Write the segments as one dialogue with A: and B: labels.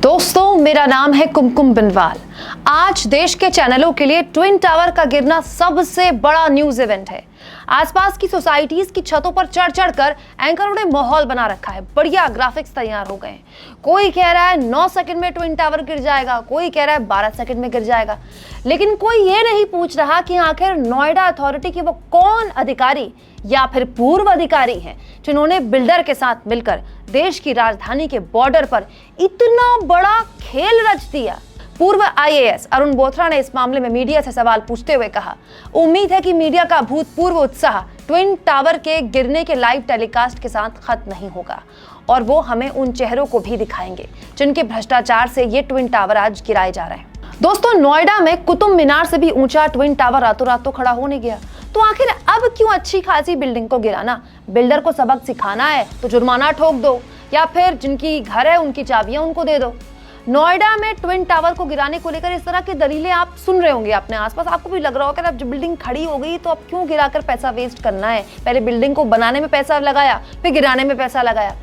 A: दोस्तों, मेरा नाम है कुमकुम बिनवाल। आज देश के चैनलों के लिए ट्विन टावर का गिरना सबसे बड़ा न्यूज इवेंट है। आसपास की सोसाइटीज की छतों पर चढ़ चढ़कर एंकरों ने माहौल बना रखा है। बढ़िया ग्राफिक्स तैयार हो गए हैं। कोई कह रहा है 9 सेकंड में ट्विन टावर गिर जाएगा, कोई कह रहा है 12 सेकंड में गिर जाएगा। लेकिन कोई ये नहीं पूछ रहा कि आखिर नोएडा अथॉरिटी के वो कौन अधिकारी या फिर पूर्व अधिकारी हैं जिन्होंने बिल्डर के साथ मिलकर देश की राजधानी के बॉर्डर पर इतना बड़ा खेल रच दिया। पूर्व आईएएस अरुण बोथरा ने इस मामले में मीडिया से सवाल पूछते हुए कहा, उम्मीद है कि मीडिया का भूतपूर्व उत्साह ट्विन टावर के गिरने के लाइव टेलीकास्ट के साथ खत्म नहीं होगा और वो हमें उन चेहरों को भी दिखाएंगे जिनके भ्रष्टाचार से ये ट्विन टावर आज गिराए जा रहे हैं। दोस्तों, नोएडा में कुतुब मीनार से भी ऊंचा ट्विन टावर रातों रात तो खड़ा हो नहीं गया, तो आखिर अब क्यों अच्छी खासी बिल्डिंग को गिराना? बिल्डर को सबक सिखाना है तो जुर्माना ठोक दो या फिर जिनकी घर है उनकी चाबियां उनको दे दो। नोएडा में ट्विन टावर को गिराने को लेकर इस तरह की दलीलें आप सुन रहे होंगे अपने आसपास। आपको भी लग रहा होगा कि अब जब बिल्डिंग खड़ी हो गई तो अब क्यों गिराकर पैसा वेस्ट करना है? पहले बिल्डिंग को बनाने में पैसा लगाया, फिर गिराने में पैसा लगाया।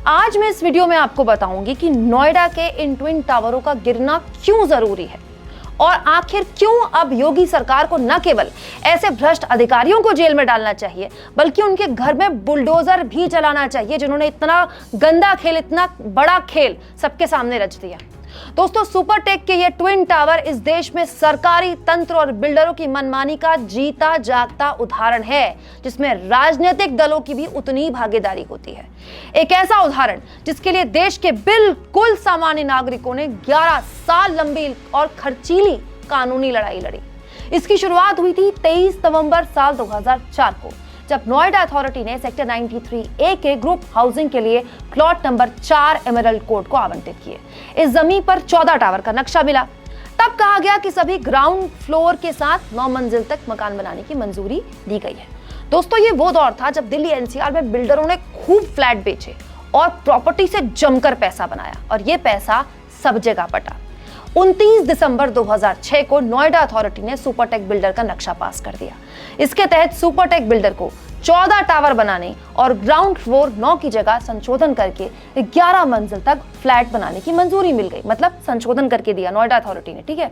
A: आज मैं इस वीडियो में आपको बताऊंगी कि नोएडा के इन ट्विन टावरों का गिरना क्यों जरूरी है और आखिर क्यों अब योगी सरकार को न केवल ऐसे भ्रष्ट अधिकारियों को जेल में डालना चाहिए बल्कि उनके घर में बुलडोजर भी चलाना चाहिए जिन्होंने इतना गंदा खेल, इतना बड़ा खेल सबके सामने रच दिया। दोस्तों, सुपरटेक के ये ट्विन टावर इस देश में सरकारी तंत्र और बिल्डरों की मनमानी का जीता जागता उदाहरण है जिसमें राजनीतिक दलों की भी उतनी भागीदारी होती है। एक ऐसा उदाहरण जिसके लिए देश के बिल्कुल सामान्य नागरिकों ने 11 साल लंबी और खर्चीली कानूनी लड़ाई लड़ी। इसकी शुरुआत हुई थी 23 नवंबर साल 2004 को, जब नोएडा अथॉरिटी ने सेक्टर 93A के ग्रुप हाउसिंग के लिए प्लॉट नंबर 4 एमरल्ड कोर्ट को आवंटित किए। इस जमीन पर 14 टावर का नक्शा मिला। तब कहा गया कि सभी ग्राउंड फ्लोर के साथ 9 मंजिल तक मकान बनाने की मंजूरी दी गई है। दोस्तों, ये वो दौर था जब दिल्ली एनसीआर में बिल्डरों ने खूब फ्लैट बेचे और प्रॉपर्टी से जमकर पैसा बनाया और ये पैसा सब जगह बटा। 29 दिसंबर 2006 को नोएडा अथॉरिटी ने सुपरटेक बिल्डर का नक्शा पास कर दिया। इसके तहत सुपरटेक बिल्डर को 14 टावर बनाने और ग्राउंड फ्लोर 9 की जगह संशोधन करके 11 मंजिल तक फ्लैट बनाने की मंजूरी मिल गई। मतलब संशोधन करके दिया नोएडा अथॉरिटी ने, ठीक है।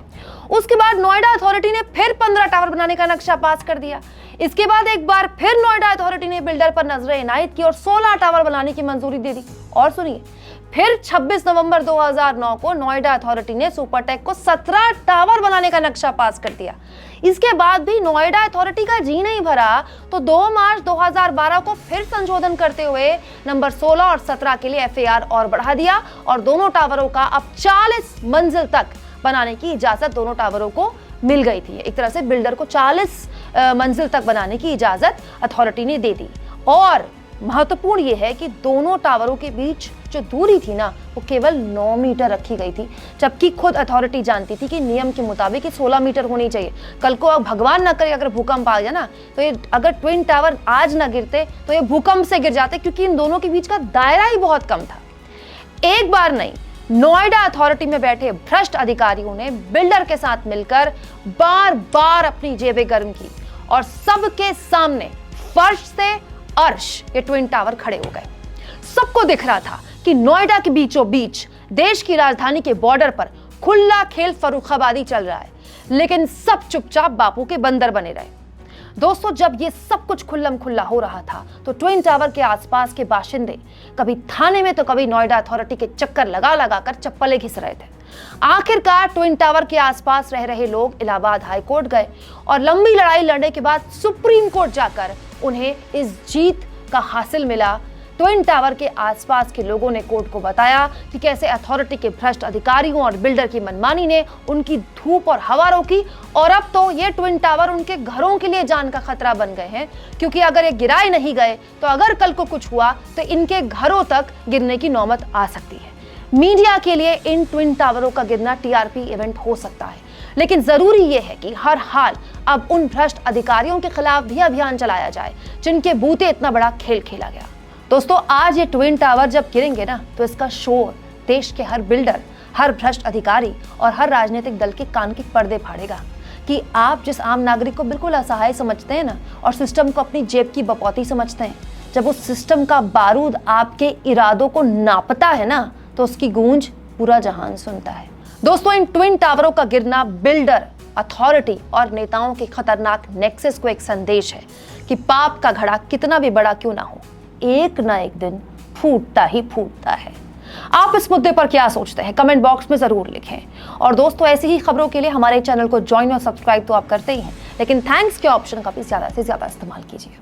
A: उसके बाद नोएडा अथॉरिटी ने फिर 15 टावर बनाने का नक्शा पास कर दिया। इसके बाद एक बार फिर नोएडा अथॉरिटी ने बिल्डर पर नजरें इनायत की और 16 टावर बनाने की मंजूरी दे दी। और सुनिए, फिर 26 नवंबर 2009 को नोएडा अथॉरिटी ने सुपरटेक को 17 टावर बनाने का नक्शा पास कर दिया। इसके बाद भी नोएडा अथॉरिटी का जी नहीं भरा तो 2 मार्च 2012 को फिर संशोधन करते हुए नंबर 16 और 17 के लिए एफएआर और बढ़ा दिया और दोनों टावरों का अब 40 मंजिल तक बनाने की इजाजत दोनों टावरों को मिल गई थी। एक तरह से बिल्डर को 40 मंजिल तक बनाने की इजाजत अथॉरिटी ने दे दी। और महत्वपूर्ण यह है कि दोनों टावरों के बीच जो दूरी थी ना, वो केवल 9 मीटर रखी गई थी, जबकि खुद अथॉरिटी जानती थी कि नियम के मुताबिक 16 मीटर होनी चाहिए। कल को भगवान ना करे अगर भूकंप आ गया ना, तो ये अगर ट्विन टावर आज ना गिरते तो ये भूकंप से गिर जाते, क्योंकि इन दोनों के बीच का दायरा ही बहुत कम था। एक बार नहीं, नोएडा अथॉरिटी में बैठे भ्रष्ट अधिकारियों ने बिल्डर के साथ मिलकर बार बार अपनी जेबें गर्म की और सबके सामने फर्श से अर्श ये ट्विन टावर खड़े हो गए। सबको दिख रहा था कि नोएडा के बीचों बीच देश की राजधानी के बॉर्डर पर खुला खेल फर्रुखाबादी चल रहा है, लेकिन सब चुपचाप बापू के बंदर बने रहे। दोस्तों, जब ये सब कुछ खुल्लम खुल्ला हो रहा था तो ट्विन टावर के आसपास के बाशिंदे कभी थाने में तो कभी नोएडा अथॉरिटी के चक्कर लगा लगा कर चप्पलें घिस रहे थे। आखिरकार ट्विन टावर के आसपास रह रहे लोग इलाहाबाद हाई कोर्ट गए और लंबी लड़ाई लड़ने के बाद सुप्रीम कोर्ट जाकर उन्हें इस जीत का हासिल मिला। ट्विन टावर के आसपास के लोगों ने कोर्ट को बताया कि कैसे अथॉरिटी के भ्रष्ट अधिकारियों और बिल्डर की मनमानी ने उनकी धूप और हवा रोकी और अब तो ये ट्विन टावर उनके घरों के लिए जान का खतरा बन गए हैं, क्योंकि अगर ये गिराए नहीं गए तो अगर कल को कुछ हुआ तो इनके घरों तक गिरने की नौबत आ सकती है। मीडिया के लिए इन ट्विन टावरों का गिरना टीआरपी इवेंट हो सकता है, लेकिन जरूरी यह है कि हर हाल अब उन भ्रष्ट अधिकारियों के खिलाफ भी अभियान चलाया जाए जिनके बूते इतना बड़ा खेल खेला गया। दोस्तों, आज ये ट्विन टावर जब गिरेंगे ना, तो इसका शोर देश के हर बिल्डर, हर भ्रष्ट अधिकारी और हर राजनीतिक दल के कान के पर्दे फाड़ेगा कि आप जिस आम नागरिक को बिल्कुल असहाय समझते हैं ना और सिस्टम को अपनी जेब की बपौती समझते हैं, जब उस सिस्टम का बारूद आपके इरादों को नापता है ना, तो उसकी गूंज पूरा जहान सुनता है। दोस्तों, इन ट्विन टावरों का गिरना बिल्डर, अथॉरिटी और नेताओं के खतरनाक नेक्सस को एक संदेश है कि पाप का घड़ा कितना भी बड़ा क्यों ना हो, एक ना एक दिन फूटता ही फूटता है। आप इस मुद्दे पर क्या सोचते हैं? कमेंट बॉक्स में जरूर लिखें। और दोस्तों, ऐसी ही खबरों के लिए हमारे चैनल को ज्वाइन और सब्सक्राइब तो आप करते ही हैं, लेकिन थैंक्स के ऑप्शन का भी ज्यादा से ज्यादा इस्तेमाल कीजिए।